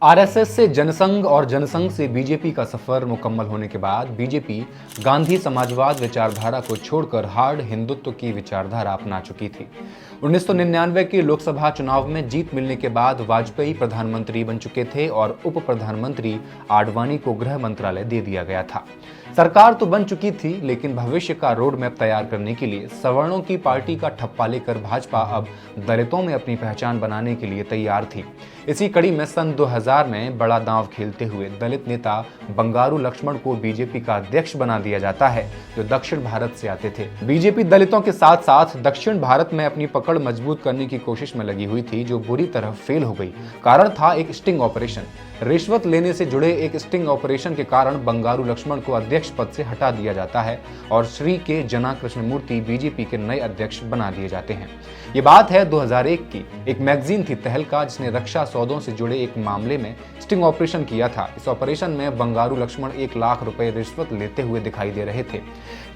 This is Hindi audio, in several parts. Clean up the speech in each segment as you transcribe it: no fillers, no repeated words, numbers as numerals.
आरएसएस से जनसंघ और जनसंघ से बीजेपी का सफर मुकम्मल होने के बाद बीजेपी गांधी समाजवाद विचारधारा को छोड़कर हार्ड हिंदुत्व की विचारधारा अपना चुकी थी। 1999 के लोकसभा चुनाव में जीत मिलने के बाद वाजपेयी प्रधानमंत्री बन चुके थे और उप प्रधानमंत्री आडवाणी को गृह मंत्रालय दे दिया गया था। सरकार तो बन चुकी थी, लेकिन भविष्य का रोड मैप तैयार करने के लिए सवर्णों की पार्टी का ठप्पा लेकर भाजपा अब दलितों में अपनी पहचान बनाने के लिए तैयार थी। इसी कड़ी में सन 2000 में बड़ा दांव खेलते हुए दलित नेता बंगारू लक्ष्मण को बीजेपी का अध्यक्ष बना दिया जाता है, जो दक्षिण भारत से आते थे। बीजेपी दलितों के साथ साथ दक्षिण भारत में अपनी पकड़ मजबूत करने की कोशिश में लगी हुई थी, जो बुरी तरह फेल हो गई। कारण था एक स्टिंग ऑपरेशन। रिश्वत लेने से जुड़े एक स्टिंग ऑपरेशन के कारण बंगारू लक्ष्मण को अध्यक्ष पद से हटा दिया जाता है और श्री के जना कृष्णमूर्ति बीजेपी के नए अध्यक्ष बना दिए जाते हैं। ये बात है 2001 की। एक मैगजीन थी तहलका, जिसने रक्षा सौदों से जुड़े एक मामले में स्टिंग ऑपरेशन किया था। इस ऑपरेशन में बंगारू लक्ष्मण 1 लाख रुपए रिश्वत लेते हुए दिखाई दे रहे थे।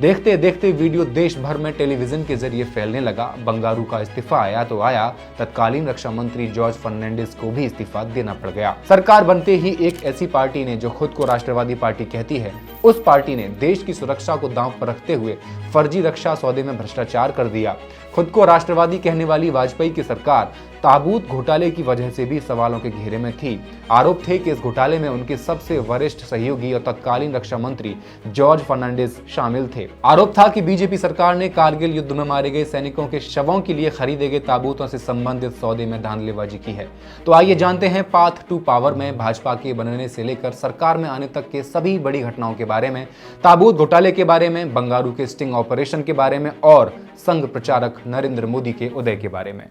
देखते देखते वीडियो देश भर में टेलीविजन के जरिए फैलने लगा। बंगारू का इस्तीफा आया तो आया, तत्कालीन रक्षा मंत्री जॉर्ज फर्नांडिस को भी इस्तीफा देना पड़ गया। सरकार बनते ही एक ऐसी पार्टी ने, जो खुद को राष्ट्रवादी पार्टी कहती है, उस पार्टी ने देश की सुरक्षा को दांव पर रखते हुए फर्जी रक्षा सौदे में भ्रष्टाचार कर दिया। खुद को राष्ट्रवादी कहने वाली वाजपेयी की सरकार ताबूत घोटाले की वजह से भी सवालों के घेरे में थी। आरोप थे कि इस घोटाले में उनके सबसे वरिष्ठ सहयोगी और तत्कालीन रक्षा मंत्री जॉर्ज फर्नांडिस शामिल थे। आरोप था कि बीजेपी सरकार ने कारगिल युद्ध में मारे गए सैनिकों के शवों के लिए खरीदे गए ताबूतों से संबंधित सौदे में धांधलीबाजी की है। तो आइए जानते हैं पाथ टू पावर में भाजपा के बनने से लेकर सरकार में आने तक के सभी बड़ी घटनाओं के बारे में, ताबूत घोटाले के बारे में, बंगारू के स्टिंग ऑपरेशन के बारे में और संघ प्रचारक नरेंद्र मोदी के उदय के बारे में।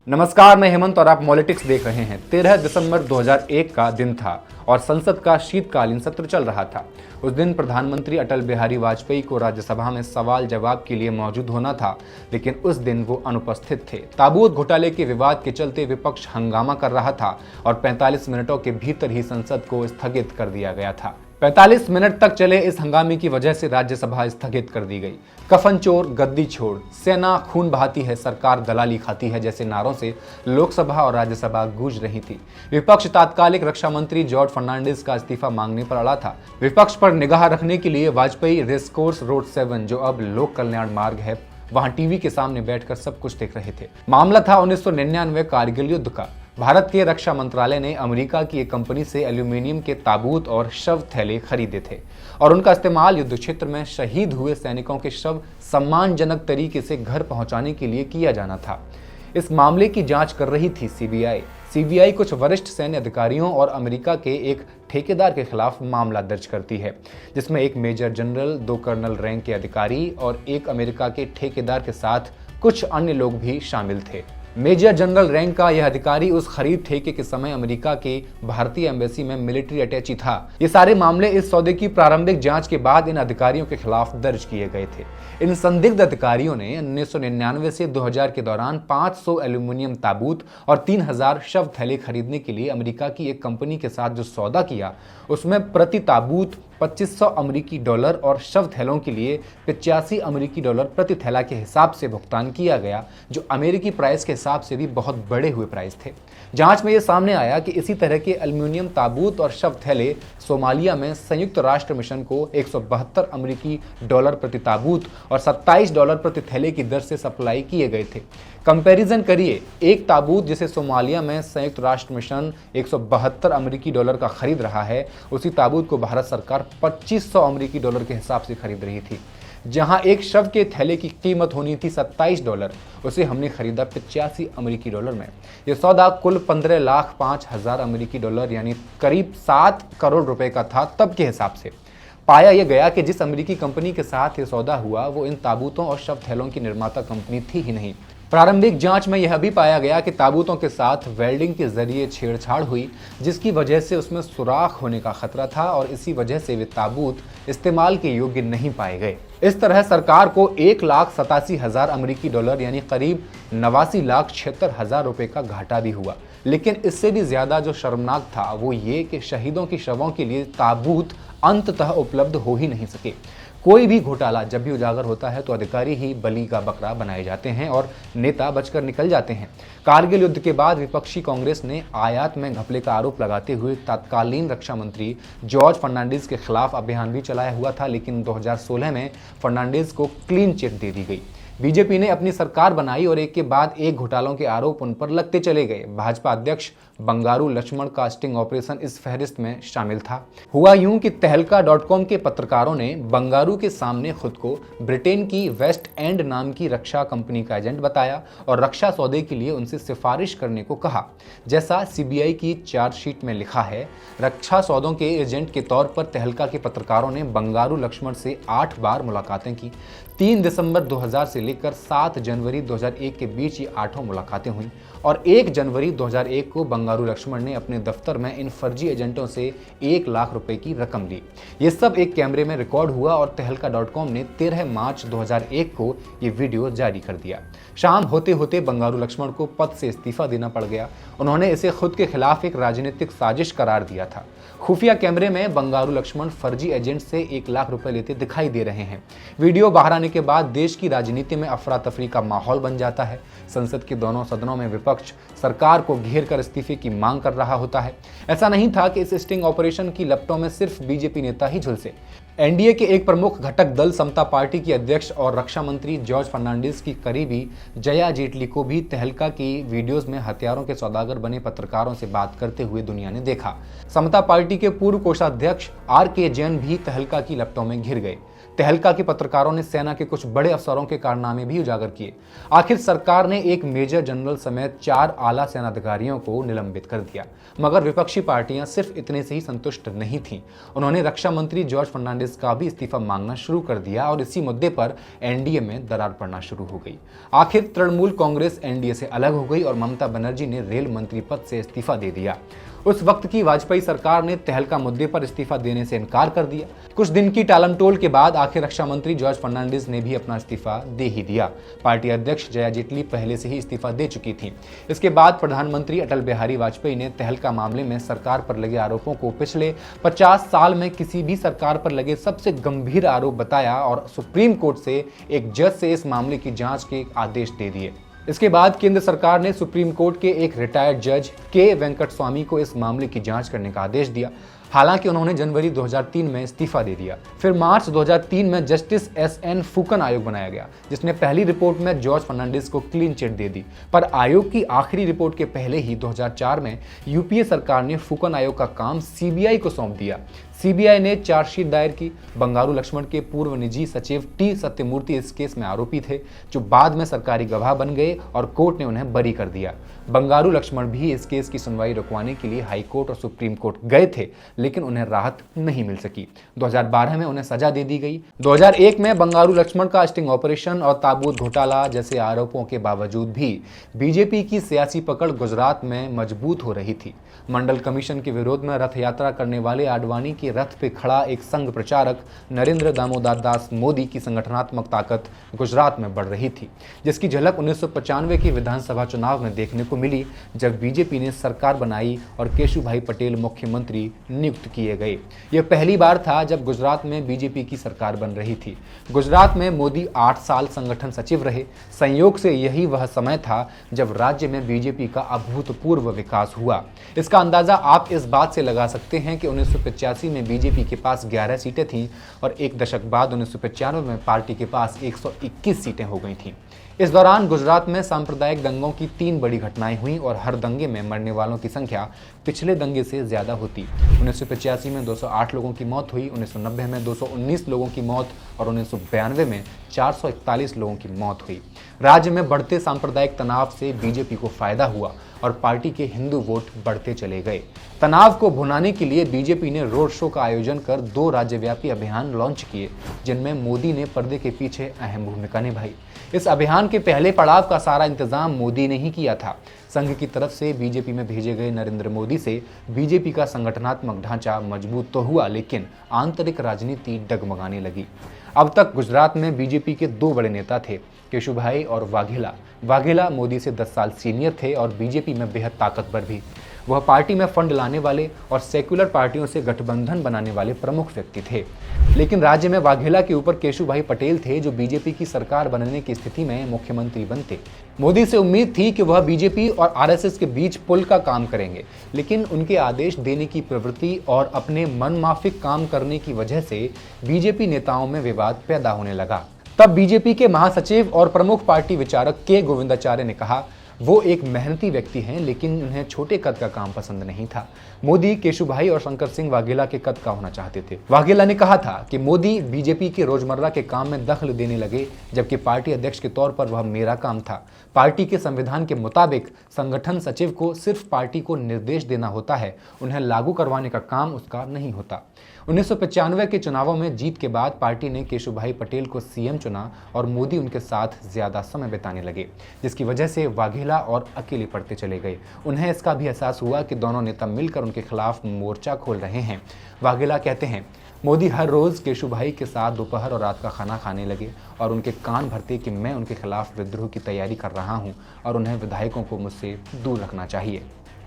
नमस्कार, मैं हेमंत और आप पॉलिटिक्स देख रहे हैं। 13 दिसंबर 2001 का दिन था और संसद का शीतकालीन सत्र चल रहा था। उस दिन प्रधानमंत्री अटल बिहारी वाजपेयी को राज्यसभा में सवाल जवाब के लिए मौजूद होना था, लेकिन उस दिन वो अनुपस्थित थे। ताबूत घोटाले के विवाद के चलते विपक्ष हंगामा कर रहा था और 45 मिनटों के भीतर ही संसद को स्थगित कर दिया गया था। 45 मिनट तक चले इस हंगामे की वजह से राज्यसभा स्थगित कर दी गई। कफन चोर गद्दी छोड़, सेना खून बहाती है, सरकार दलाली खाती है जैसे नारों से लोकसभा और राज्यसभा गूंज रही थी। विपक्ष तात्कालिक रक्षा मंत्री जॉर्ज फर्नांडिस का इस्तीफा मांगने पर अड़ा था। विपक्ष पर निगाह रखने के लिए वाजपेयी रेसकोर्स रोड 7, जो अब लोक कल्याण मार्ग है, वहां टीवी के सामने बैठकर सब कुछ देख रहे थे। मामला था 1999 कारगिल युद्ध का। भारत के रक्षा मंत्रालय ने अमेरिका की एक कंपनी से एल्यूमिनियम के ताबूत और शव थैले खरीदे थे और उनका इस्तेमाल युद्ध क्षेत्र में शहीद हुए सैनिकों के शव सम्मानजनक तरीके से घर पहुंचाने के लिए किया जाना था। इस मामले की जांच कर रही थी सीबीआई कुछ वरिष्ठ सैन्य अधिकारियों और अमेरिका के एक ठेकेदार के खिलाफ मामला दर्ज करती है, जिसमें एक मेजर जनरल, 2 कर्नल रैंक के अधिकारी और एक अमेरिका के ठेकेदार के साथ कुछ अन्य लोग भी शामिल थे। मेजर जनरल रैंक का यह अधिकारी उस खरीद ठेके के समय अमेरिका के भारतीय एम्बेसी में मिलिट्री अटैची था। ये सारे मामले इस सौदे की प्रारंभिक जांच के बाद इन अधिकारियों के खिलाफ दर्ज किए गए थे। इन संदिग्ध अधिकारियों ने 1999 से 2000 के दौरान 500 एल्यूमिनियम ताबूत और 3000 शव थैले खरीदने के लिए अमेरिका की एक कंपनी के साथ जो सौदा किया, उसमें प्रति ताबूत 2500 अमेरिकी डॉलर और शव थैलों के लिए 85 अमेरिकी डॉलर प्रति थैला के हिसाब से भुगतान किया गया, जो अमेरिकी प्राइस के हिसाब से भी बहुत बड़े हुए प्राइस थे। जांच में यह सामने आया कि इसी तरह के एल्यूमिनियम ताबूत और शव थैले सोमालिया में संयुक्त राष्ट्र मिशन को 172 अमेरिकी डॉलर प्रति ताबूत और 27 डॉलर प्रति थैले की दर से सप्लाई किए गए थे। कंपैरिजन करिए, एक ताबूत जिसे सोमालिया में संयुक्त राष्ट्र मिशन 172 अमेरिकी डॉलर का खरीद रहा है, उसी ताबूत को भारत सरकार 2500 अमेरिकी डॉलर के हिसाब से खरीद रही थी। जहां एक शव के थैले की कीमत होनी थी 27 डॉलर, उसे हमने खरीदा 85 अमेरिकी डॉलर में। यह सौदा कुल 15,05,000 अमेरिकी डॉलर यानी करीब 7 करोड़ रुपए का था तब के हिसाब से। पाया यह गया कि जिस अमेरिकी कंपनी के साथ ये सौदा हुआ, वो इन ताबूतों और शव थैलों की निर्माता कंपनी थी ही नहीं। प्रारंभिक जांच में यह भी पाया गया कि ताबूतों के साथ वेल्डिंग के जरिए छेड़छाड़ हुई, जिसकी वजह से उसमें सुराख होने का खतरा था और इसी वजह से वे ताबूत इस्तेमाल के योग्य नहीं पाए गए। इस तरह सरकार को 1,87,000 अमेरिकी डॉलर यानी करीब 89,76,000 रुपए का घाटा भी हुआ। लेकिन इससे भी ज्यादा जो शर्मनाक था वो ये कि शहीदों की शवों के लिए ताबूत अंततः उपलब्ध हो ही नहीं सके। कोई भी घोटाला जब भी उजागर होता है तो अधिकारी ही बलि का बकरा बनाए जाते हैं और नेता बचकर निकल जाते हैं। कारगिल युद्ध के बाद विपक्षी कांग्रेस ने आयात में घपले का आरोप लगाते हुए तत्कालीन रक्षा मंत्री जॉर्ज फर्नांडिस के खिलाफ अभियान भी चलाया हुआ था, लेकिन 2016 में फर्नांडिस को क्लीन चिट दे दी गई। बीजेपी ने अपनी सरकार बनाई और एक के बाद एक घोटालों के आरोप उन पर लगते चले गए। भाजपा अध्यक्ष बंगारू लक्ष्मण का स्टिंग ऑपरेशन इस फहरिस्त में शामिल था। हुआ यूं कि तहलका.com के पत्रकारों ने बंगारू के सामने खुद को ब्रिटेन की वेस्ट एंड नाम की रक्षा कंपनी का एजेंट बताया और रक्षा सौदे के लिए उनसे सिफारिश करने को कहा। जैसा सीबीआई की चार्जशीट में लिखा है, रक्षा सौदों के एजेंट के तौर पर तहलका के पत्रकारों ने बंगारू लक्ष्मण से 8 बार मुलाकातें की। 3 दिसंबर 2000 से लेकर 7 जनवरी 2001 के बीच ये 8 मुलाकातें हुई और 1 जनवरी 2001 को बंगारू लक्ष्मण ने अपने दफ्तर में इन फर्जी एजेंटों से 1 लाख रुपए की रकम ली। ये सब एक कैमरे में रिकॉर्ड हुआ और तहलका.com ने 13 मार्च 2001 को ये वीडियो जारी कर दिया। शाम होते होते बंगारू लक्ष्मण को पद से इस्तीफा देना पड़ गया। उन्होंने इसे खुद के खिलाफ एक राजनीतिक साजिश करार दिया था। खुफिया कैमरे में बंगारू लक्ष्मण फर्जी एजेंट से 1 लाख रुपए लेते दिखाई दे रहे हैं। वीडियो बाहर आने के बाद देश की राजनीति में अफरा तफरी का माहौल बन जाता है। संसद के दोनों सदनों में विपक्ष सरकार को घेर कर इस्तीफे की मांग कर रहा होता है। ऐसा नहीं था कि इस स्टिंग ऑपरेशन की लपटों में सिर्फ बीजेपी नेता ही झुलसे। एनडीए के एक प्रमुख घटक दल समता पार्टी की अध्यक्ष और रक्षा मंत्री जॉर्ज फर्नांडिस की करीबी जया जेटली को भी तहलका की वीडियोस में हथियारों के सौदागर बने पत्रकारों से बात करते हुए दुनिया ने देखा। समता पार्टी के पूर्व कोषाध्यक्ष आर.के. जैन भी तहलका की लपटों में घिर गए। तहलका के पत्रकारों ने सेना के कुछ बड़े अफसरों के कारनामे भी उजागर किए। आखिर सरकार ने एक मेजर जनरल समेत 4 आला सेनाधिकारियों को निलंबित कर दिया, मगर विपक्षी पार्टियां सिर्फ इतने से ही संतुष्ट नहीं थीं। उन्होंने रक्षा मंत्री जॉर्ज फर्नांडिस का भी इस्तीफा मांगना शुरू कर दिया और इसी मुद्दे पर एनडीए में दरार पड़ना शुरू हो गई। आखिर तृणमूल कांग्रेस एनडीए से अलग हो गई और ममता बनर्जी ने रेल मंत्री पद से इस्तीफा दे दिया। उस वक्त की वाजपेयी सरकार ने तहलका मुद्दे पर इस्तीफा देने से इनकार कर दिया। कुछ दिन की टालमटोल के बाद आखिर रक्षा मंत्री जॉर्ज फर्नांडिस ने भी अपना इस्तीफा दे ही दिया। पार्टी अध्यक्ष जया जेटली पहले से ही इस्तीफा दे चुकी थी। इसके बाद प्रधानमंत्री अटल बिहारी वाजपेयी ने तहलका मामले में सरकार पर लगे आरोपों को पिछले 50 साल में किसी भी सरकार पर लगे सबसे गंभीर आरोप बताया और सुप्रीम कोर्ट से एक जज से इस मामले की जांच के आदेश दे दिए। इसके बाद केंद्र सरकार ने सुप्रीम कोर्ट के एक रिटायर्ड जज के वेंकटस्वामी को इस मामले की जांच करने का आदेश दिया। हालांकि उन्होंने जनवरी 2003 में इस्तीफा दे दिया। फिर मार्च 2003 में जस्टिस एस.एन. फूकन आयोग बनाया गया, जिसने पहली रिपोर्ट में जॉर्ज फर्नांडिस को क्लीन चिट दे दी। पर आयोग की आखिरी रिपोर्ट के पहले ही 2004 में यूपीए सरकार ने फूकन आयोग का काम सीबीआई को सौंप दिया। सीबीआई ने चार्जशीट दायर की। बंगारू लक्ष्मण के पूर्व निजी सचिव टी सत्यमूर्ति इस केस में आरोपी थे, जो बाद में सरकारी गवाह बन गए और कोर्ट ने उन्हें बरी कर दिया। बंगारू लक्ष्मण भी इस केस की सुनवाई रुकवाने के लिए हाई कोर्ट और सुप्रीम कोर्ट गए थे, लेकिन उन्हें राहत नहीं मिल सकी। 2012 में उन्हें सजा दे दी गई। 2001 में बंगारू लक्ष्मण का स्टिंग ऑपरेशन और ताबूत घोटाला जैसे आरोपों के बावजूद भी बीजेपी की सियासी पकड़ गुजरात में मजबूत हो रही थी। मंडल कमीशन के विरोध में रथ यात्रा करने वाले आडवाणी के रथ पे खड़ा एक संघ प्रचारक नरेंद्र दामोदर दास मोदी की संगठनात्मक ताकत गुजरात में बढ़ रही थी, जिसकी झलक 1995 के विधानसभा चुनाव में देखने को मिली, जब बीजेपी ने सरकार बनाई और केशुभाई पटेल मुख्यमंत्री नियुक्त किए गए। यह पहली बार था जब गुजरात में बीजेपी की सरकार बन रही थी। गुजरात में मोदी 8 साल संगठन सचिव रहे। संयोग से यही वह समय था जब राज्य में बीजेपी का अभूतपूर्व विकास हुआ। इसका अंदाजा आप इस बात से लगा सकते हैं कि 1985 में बीजेपी के पास 11 सीटें थीं और एक दशक बाद 1995 में पार्टी के पास 121 सीटें हो गई थीं। इस दौरान गुजरात में सांप्रदायिक दंगों की 3 बड़ी घटनाएं हुई और हर दंगे में मरने वालों की संख्या पिछले दंगे से ज्यादा होती। 1985 में 208 लोगों की मौत हुई, 1990 में 219 लोगों की मौत और 1992 में 441 लोगों की मौत हुई। राज्य में बढ़ते सांप्रदायिक तनाव से बीजेपी को फायदा हुआ और पार्टी के हिंदू वोट बढ़ते चले गए। तनाव को भुनाने के लिए बीजेपी ने रोड शो का आयोजन कर 2 राज्यव्यापी अभियान लॉन्च किए, जिनमें मोदी ने पर्दे के पीछे अहम भूमिका निभाई। इस अभियान के पहले पड़ाव का सारा इंतजाम मोदी ने ही किया था। संघ की तरफ से बीजेपी में भेजे गए नरेंद्र मोदी से बीजेपी का संगठनात्मक ढांचा मजबूत तो हुआ, लेकिन आंतरिक राजनीति डगमगाने लगी। अब तक गुजरात में बीजेपी के दो बड़े नेता थे, केशुभाई और वाघेला। वाघेला मोदी से 10 साल सीनियर थे और बीजेपी में बेहद ताकतवर भी। वह पार्टी में फंड लाने वाले और सेक्युलर पार्टियों से गठबंधन बनाने वाले प्रमुख व्यक्ति थे। लेकिन राज्य में वाघेला के ऊपर केशुभाई पटेल थे, जो बीजेपी की सरकार बनने की स्थिति में मुख्यमंत्री बनते। मोदी से उम्मीद थी कि वह बीजेपी और आरएसएस के बीच पुल का काम करेंगे, लेकिन उनके आदेश देने की प्रवृत्ति और अपने मनमाफिक काम करने की वजह से बीजेपी नेताओं में विवाद पैदा होने लगा। तब बीजेपी के महासचिव और प्रमुख पार्टी विचारक के गोविंदाचार्य ने कहा, वो एक मेहनती व्यक्ति हैं, लेकिन उन्हें छोटे कद का काम पसंद नहीं था। मोदी केशुभाई और शंकर सिंह वाघेला के कद का होना चाहते थे। वाघेला ने कहा था कि मोदी बीजेपी के रोजमर्रा के काम में दखल देने लगे, जबकि पार्टी अध्यक्ष के तौर पर वह मेरा काम था। पार्टी के संविधान के मुताबिक संगठन सचिव को सिर्फ पार्टी को निर्देश देना होता है, उन्हें लागू करवाने का काम उसका नहीं होता। 1995 के चुनावों में जीत के बाद पार्टी ने केशुभाई पटेल को सीएम चुना और मोदी उनके साथ ज्यादा समय बिताने लगे, जिसकी वजह से वाघेला और अकेले पड़ते चले गए। उन्हें इसका भी एहसास हुआ कि दोनों नेता मिलकर उनके खिलाफ मोर्चा खोल रहे हैं। वाघेला कहते हैं, मोदी हर रोज केशुभाई के साथ दोपहर और रात का खाना खाने लगे और उनके कान भरते कि मैं उनके खिलाफ विद्रोह की तैयारी कर रहा हूं और उन्हें विधायकों को मुझसे दूर रखना चाहिए।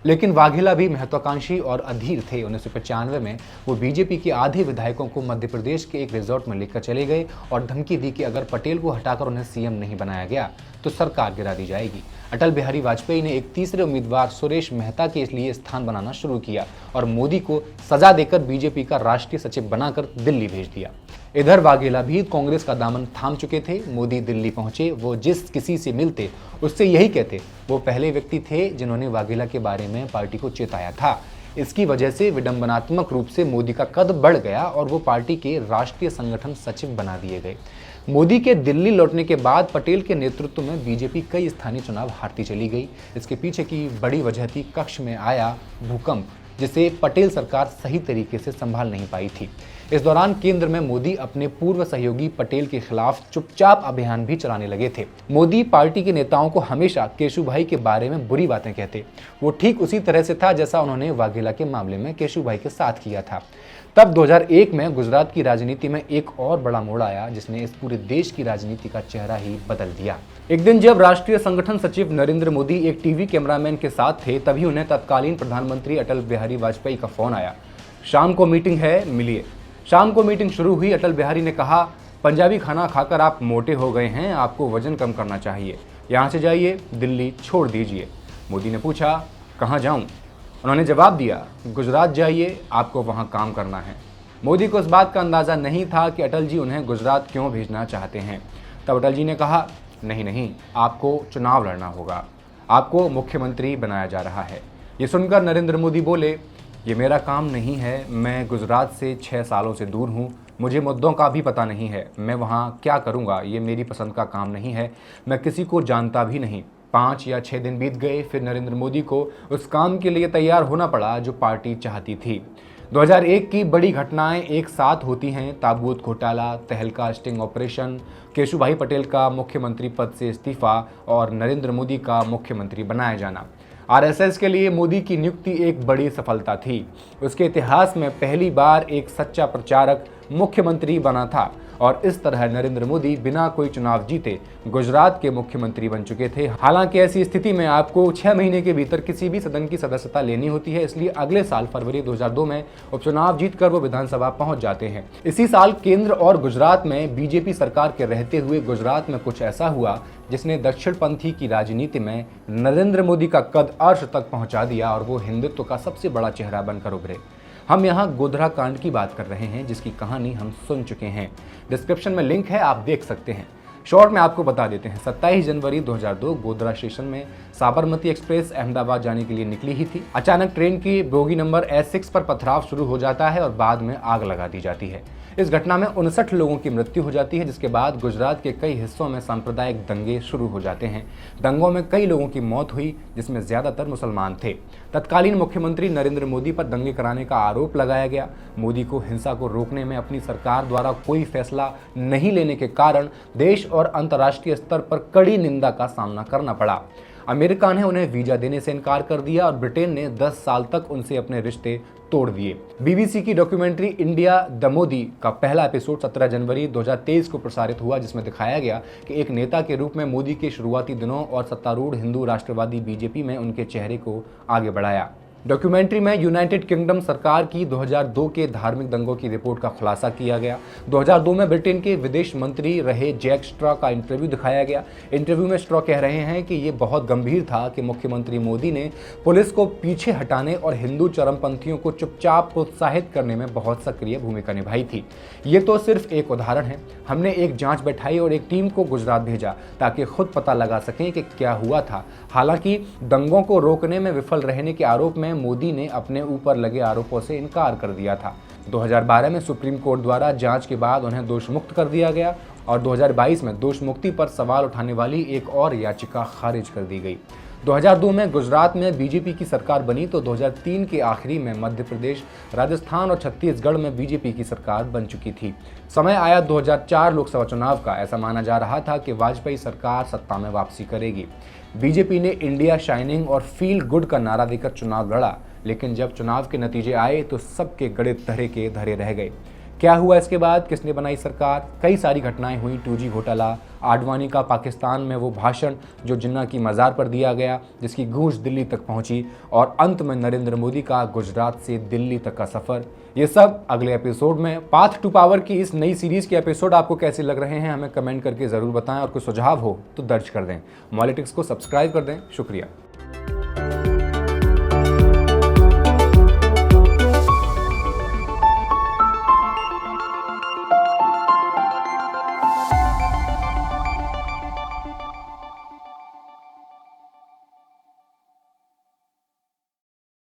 लेकिन वाघेला भी महत्वाकांक्षी और अधीर थे। 1995 में वो बीजेपी के आधे विधायकों को मध्य प्रदेश के एक रिजॉर्ट में लेकर चले गए और धमकी दी कि अगर पटेल को हटाकर उन्हें सीएम नहीं बनाया गया तो सरकार गिरा दी जाएगी। अटल बिहारी वाजपेयी ने एक तीसरे उम्मीदवार सुरेश मेहता के लिए स्थान बनाना शुरू किया और मोदी को सजा देकर बीजेपी का राष्ट्रीय सचिव बनाकर दिल्ली भेज दिया। इधर वाघेला भी कांग्रेस का दामन थाम चुके थे। मोदी दिल्ली पहुंचे, वो जिस किसी से मिलते उससे यही कहते। वो पहले व्यक्ति थे जिन्होंने वाघेला के बारे में पार्टी को चेताया था। इसकी वजह से विडंबनात्मक रूप से मोदी का कद बढ़ गया और वो पार्टी के राष्ट्रीय संगठन सचिव बना दिए गए। मोदी के दिल्ली लौटने के बाद पटेल के नेतृत्व में बीजेपी कई स्थानीय चुनाव हारती चली गई। इसके पीछे की बड़ी वजह थी कक्ष में आया भूकंप, जिसे पटेल सरकार सही तरीके से संभाल नहीं पाई थी। इस दौरान केंद्र में मोदी अपने पूर्व सहयोगी पटेल के खिलाफ चुपचाप अभियान भी चलाने लगे थे। मोदी पार्टी के नेताओं को हमेशा केशुभाई के बारे में बुरी बातें कहते। वो ठीक उसी तरह से था जैसा उन्होंने वाघेला के मामले में केशुभाई के साथ किया था। तब 2001 में गुजरात की राजनीति में एक और बड़ा मोड़ आया, जिसने इस पूरे देश की राजनीति का चेहरा ही बदल दिया। एक दिन जब राष्ट्रीय संगठन सचिव नरेंद्र मोदी एक टीवी कैमरामैन के साथ थे, तभी उन्हें तत्कालीन प्रधानमंत्री अटल बिहारी वाजपेयी का फोन आया। शाम को मीटिंग है, मिलिए। शाम को मीटिंग शुरू हुई। अटल बिहारी ने कहा, पंजाबी खाना खाकर आप मोटे हो गए हैं, आपको वजन कम करना चाहिए, यहाँ से जाइए, दिल्ली छोड़ दीजिए। मोदी ने पूछा, कहाँ जाऊँ? उन्होंने जवाब दिया, गुजरात जाइए, आपको वहाँ काम करना है। मोदी को इस बात का अंदाज़ा नहीं था कि अटल जी उन्हें गुजरात क्यों भेजना चाहते हैं। तब अटल जी ने कहा, नहीं, आपको चुनाव लड़ना होगा, आपको मुख्यमंत्री बनाया जा रहा है। ये सुनकर नरेंद्र मोदी बोले, ये मेरा काम नहीं है, मैं गुजरात से 6 सालों से दूर हूँ, मुझे मुद्दों का भी पता नहीं है, मैं वहाँ क्या करूँगा ये मेरी पसंद का काम नहीं है, मैं किसी को जानता भी नहीं। 5 या 6 दिन बीत गए, फिर नरेंद्र मोदी को उस काम के लिए तैयार होना पड़ा जो पार्टी चाहती थी। 2001 की बड़ी घटनाएं एक साथ होती हैं, ताबूत घोटाला, तहलका स्टिंग ऑपरेशन, केशुभाई पटेल का मुख्यमंत्री पद से इस्तीफा और नरेंद्र मोदी का मुख्यमंत्री बनाया जाना। आरएसएस के लिए मोदी की नियुक्ति एक बड़ी सफलता थी। उसके इतिहास में पहली बार एक सच्चा प्रचारक मुख्यमंत्री बना था और इस तरह नरेंद्र मोदी बिना कोई चुनाव जीते गुजरात के मुख्यमंत्री बन चुके थे। हालांकि ऐसी स्थिति में आपको 6 महीने के भीतर किसी भी सदन की सदस्यता लेनी होती है, इसलिए अगले साल फरवरी 2002 में उपचुनाव जीतकर वो विधानसभा पहुंच जाते हैं। इसी साल केंद्र और गुजरात में बीजेपी सरकार के रहते हुए गुजरात में कुछ ऐसा हुआ जिसने दक्षिणपंथी की राजनीति में नरेंद्र मोदी का कद अर्श तक पहुंचा दिया और वो हिंदुत्व का सबसे बड़ा चेहरा बनकर उभरे। हम यहाँ गोधरा कांड की बात कर रहे हैं, जिसकी कहानी हम सुन चुके हैं। डिस्क्रिप्शन में लिंक है, आप देख सकते हैं। शॉर्ट में आपको बता देते हैं, 27 जनवरी 2002 गोधरा स्टेशन में साबरमती एक्सप्रेस अहमदाबाद जाने के लिए निकली ही थी। अचानक ट्रेन की बोगी नंबर S6 पर पथराव शुरू हो जाता है और बाद में आग लगा दी जाती है। इस घटना में 59 लोगों की मृत्यु हो जाती है, जिसके बाद गुजरात के कई हिस्सों में सांप्रदायिक दंगे शुरू हो जाते हैं। दंगों में कई लोगों की मौत हुई, जिसमें ज्यादातर मुसलमान थे। तत्कालीन मुख्यमंत्री नरेंद्र मोदी पर दंगे कराने का आरोप लगाया गया। मोदी को हिंसा को रोकने में अपनी सरकार द्वारा कोई फैसला नहीं लेने के कारण देश और अंतर्राष्ट्रीय स्तर पर कड़ी निंदा का सामना करना पड़ा। अमेरिका ने उन्हें वीजा देने से इनकार कर दिया और ब्रिटेन ने 10 साल तक उनसे अपने रिश्ते तोड़ दिए। बीबीसी की डॉक्यूमेंट्री इंडिया द मोदी का पहला एपिसोड 17 जनवरी 2023 को प्रसारित हुआ, जिसमें दिखाया गया कि एक नेता के रूप में मोदी के शुरुआती दिनों और सत्तारूढ़ हिंदू राष्ट्रवादी बीजेपी में उनके चेहरे को आगे बढ़ाया। डॉक्यूमेंट्री में यूनाइटेड किंगडम सरकार की 2002 के धार्मिक दंगों की रिपोर्ट का खुलासा किया गया। 2002 में ब्रिटेन के विदेश मंत्री रहे जैक स्ट्रॉ का इंटरव्यू दिखाया गया। इंटरव्यू में स्ट्रॉ कह रहे हैं कि ये बहुत गंभीर था कि मुख्यमंत्री मोदी ने पुलिस को पीछे हटाने और हिंदू चरमपंथियों को चुपचाप प्रोत्साहित करने में बहुत सक्रिय भूमिका निभाई थी। ये तो सिर्फ एक उदाहरण है। हमने एक जांच बैठाई और एक टीम को गुजरात भेजा ताकि खुद पता लगा सकें कि क्या हुआ था। हालांकि दंगों को रोकने में विफल रहने के आरोप में मोदी ने अपने ऊपर लगे आरोपों से इनकार कर दिया था। 2012 में सुप्रीम कोर्ट द्वारा जांच के बाद उन्हें दोष मुक्त कर दिया गया और 2022 में दोष मुक्ति पर सवाल उठाने वाली एक और याचिका खारिज कर दी गई। 2002 में गुजरात में बीजेपी की सरकार बनी तो 2003 के आखिरी में मध्य प्रदेश, राजस्थान और छत्तीसगढ़ में बीजेपी की सरकार बन चुकी थी। समय आया 2004 लोकसभा चुनाव का। ऐसा माना जा रहा था कि वाजपेयी सरकार सत्ता में वापसी करेगी। बीजेपी ने इंडिया शाइनिंग और फील गुड का नारा देकर चुनाव लड़ा, लेकिन जब चुनाव के नतीजे आए तो सबके गड़े धरे के धरे रह गए। क्या हुआ इसके बाद? किसने बनाई सरकार? कई सारी घटनाएं हुई। 2G घोटाला, आडवाणी का पाकिस्तान में वो भाषण जो जिन्ना की मज़ार पर दिया गया, जिसकी गूंज दिल्ली तक पहुंची, और अंत में नरेंद्र मोदी का गुजरात से दिल्ली तक का सफ़र। ये सब अगले एपिसोड में। पाथ टू पावर की इस नई सीरीज़ के एपिसोड आपको कैसे लग रहे हैं हमें कमेंट करके ज़रूर बताएं, और कोई सुझाव हो तो दर्ज कर दें। मॉलिटिक्स को सब्सक्राइब कर दें। शुक्रिया।